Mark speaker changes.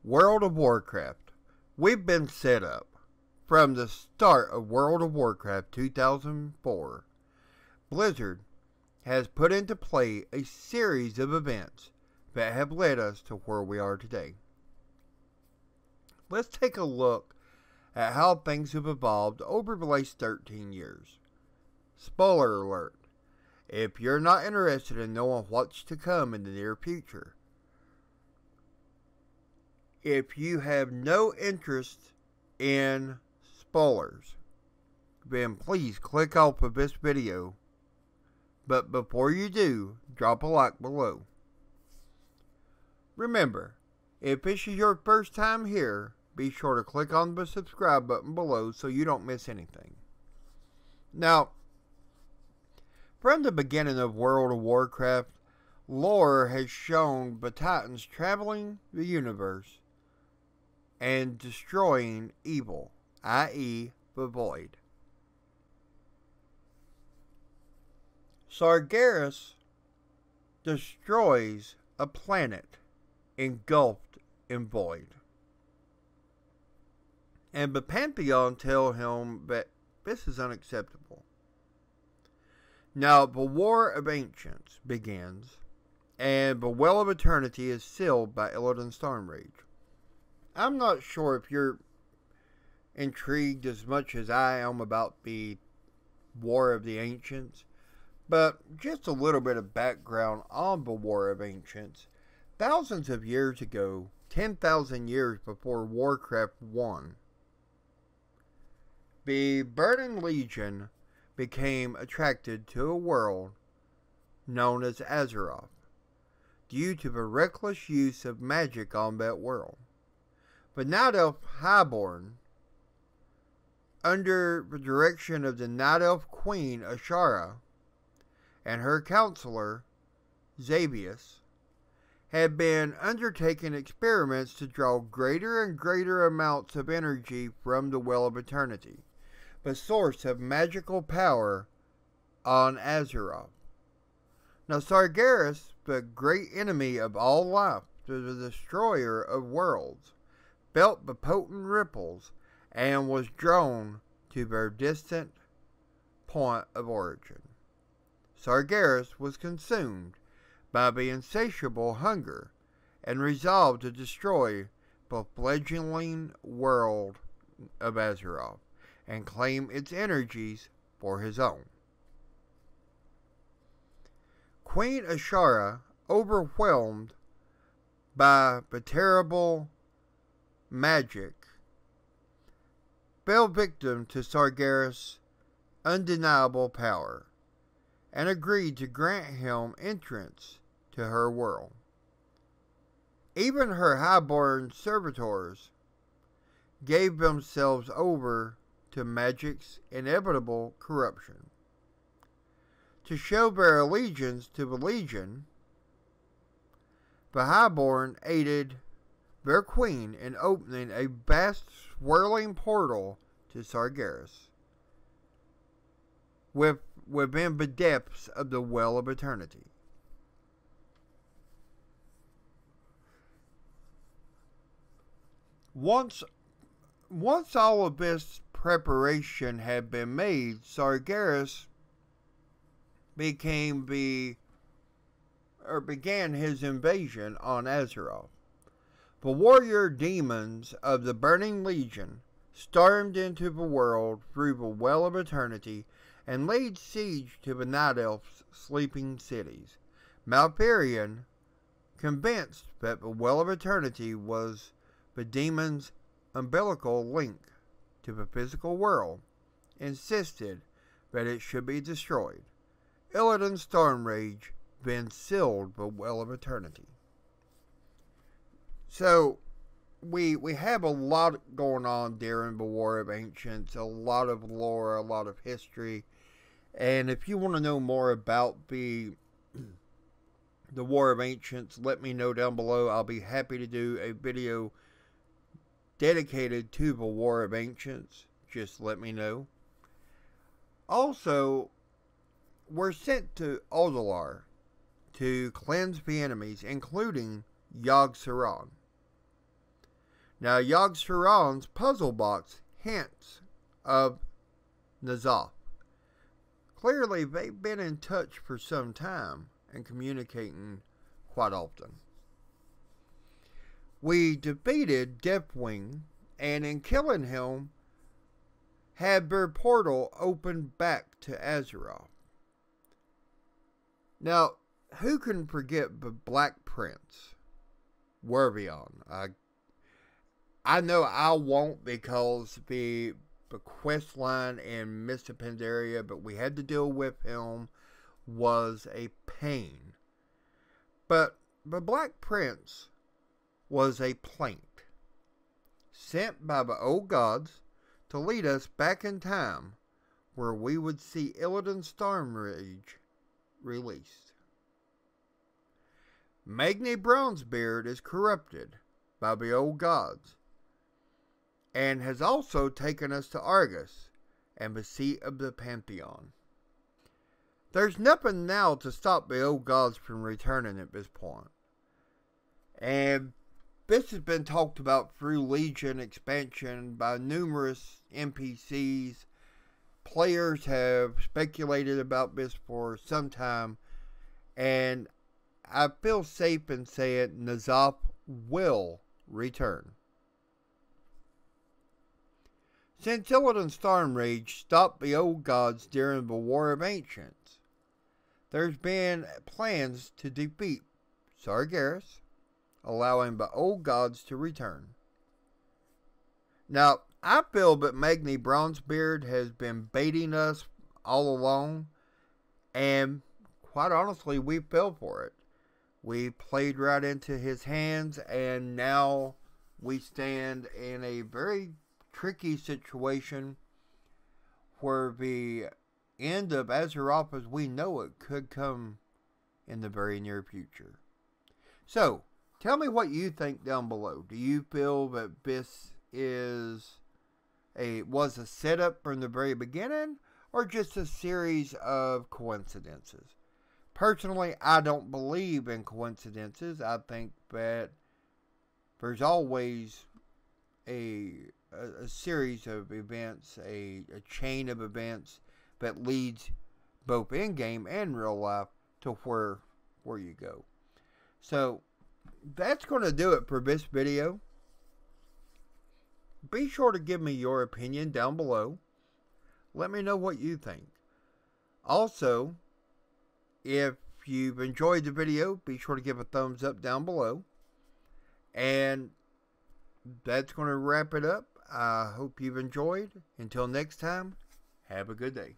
Speaker 1: World of Warcraft. We've been set up. From the start of World of Warcraft 2004, Blizzard has put into play a series of events that have led us to where we are today. Let's take a look at how things have evolved over the last 13 years. Spoiler alert, if you're not interested in knowing what's to come in the near future, if you have no interest in spoilers, then please click off of this video. But before you do, drop a like below. Remember, if this is your first time here, be sure to click on the subscribe button below so you don't miss anything. Now, from the beginning of World of Warcraft, lore has shown the Titans traveling the universe and destroying evil, i.e. the Void. Sargeras destroys a planet engulfed in void, and the Pantheon tell him that this is unacceptable. Now the War of Ancients begins, and the Well of Eternity is sealed by Illidan Stormrage. I'm not sure if you're intrigued as much as I am about the War of the Ancients, but just a little bit of background on the War of Ancients. Thousands of years ago, 10,000 years before Warcraft I, the Burning Legion became attracted to a world known as Azeroth due to the reckless use of magic on that world. The Night Elf Highborne, under the direction of the Night Elf Queen Azshara and her counselor Xavius, had been undertaking experiments to draw greater and greater amounts of energy from the Well of Eternity, the source of magical power on Azeroth. Now Sargeras, the great enemy of all life, the destroyer of worlds, felt the potent ripples and was drawn to their distant point of origin. Sargeras was consumed by the insatiable hunger and resolved to destroy the fledgling world of Azeroth and claim its energies for his own. Queen Azshara, overwhelmed by the terrible magic, fell victim to Sargeras' undeniable power and agreed to grant him entrance to her world. Even her highborn servitors gave themselves over to magic's inevitable corruption. To show their allegiance to the Legion, the Highborne aided their queen in opening a vast swirling portal to Sargeras within the depths of the Well of Eternity. Once all of this preparation had been made, Sargeras began his invasion on Azeroth. The warrior demons of the Burning Legion stormed into the world through the Well of Eternity and laid siege to the Night Elf's sleeping cities. Malfurion, convinced that the Well of Eternity was the demons' umbilical link to the physical world, insisted that it should be destroyed. Illidan Stormrage then sealed the Well of Eternity. So, we have a lot going on during the War of Ancients, a lot of lore, a lot of history, and if you want to know more about the War of Ancients, let me know down below. I'll be happy to do a video dedicated to the War of Ancients. Just let me know. Also, we're sent to Ulduar to cleanse the enemies, including Yogg-Saron. Now, Yogg-Saron's puzzle box hints of N'Zoth. Clearly, they've been in touch for some time and communicating quite often. We defeated Deathwing, and in killing him, had their portal opened back to Azeroth. Now, who can forget the Black Prince, Warvion? I know I won't, because the quest line in Mr. Pandaria, but we had to deal with him, was a pain. But the Black Prince was a plaint sent by the old gods to lead us back in time, where we would see Illidan Stormrage released. Magni Bronzebeard is corrupted by the old gods, and has also taken us to Argus and the seat of the Pantheon. There's nothing now to stop the old gods from returning at this point. And this has been talked about through Legion expansion by numerous NPCs. Players have speculated about this for some time, and I feel safe in saying N'Zoth will return. Since Illidan Stormrage stopped the old gods during the War of Ancients, there's been plans to defeat Sargeras, allowing the old gods to return. Now, I feel that Magni Bronzebeard has been baiting us all along, and quite honestly, we fell for it. We played right into his hands, and now we stand in a very tricky situation where the end of Azeroth as we know it could come in the very near future. So, tell me what you think down below. Do you feel that this was a setup from the very beginning, or just a series of coincidences? Personally, I don't believe in coincidences. I think that there's always a series of events, a chain of events that leads both in game and real life to where you go. So that's going to do it for this video. Be sure to give me your opinion down below. Let me know what you think. Also, if you've enjoyed the video, be sure to give a thumbs up down below. And that's going to wrap it up. I hope you've enjoyed. Until next time, have a good day.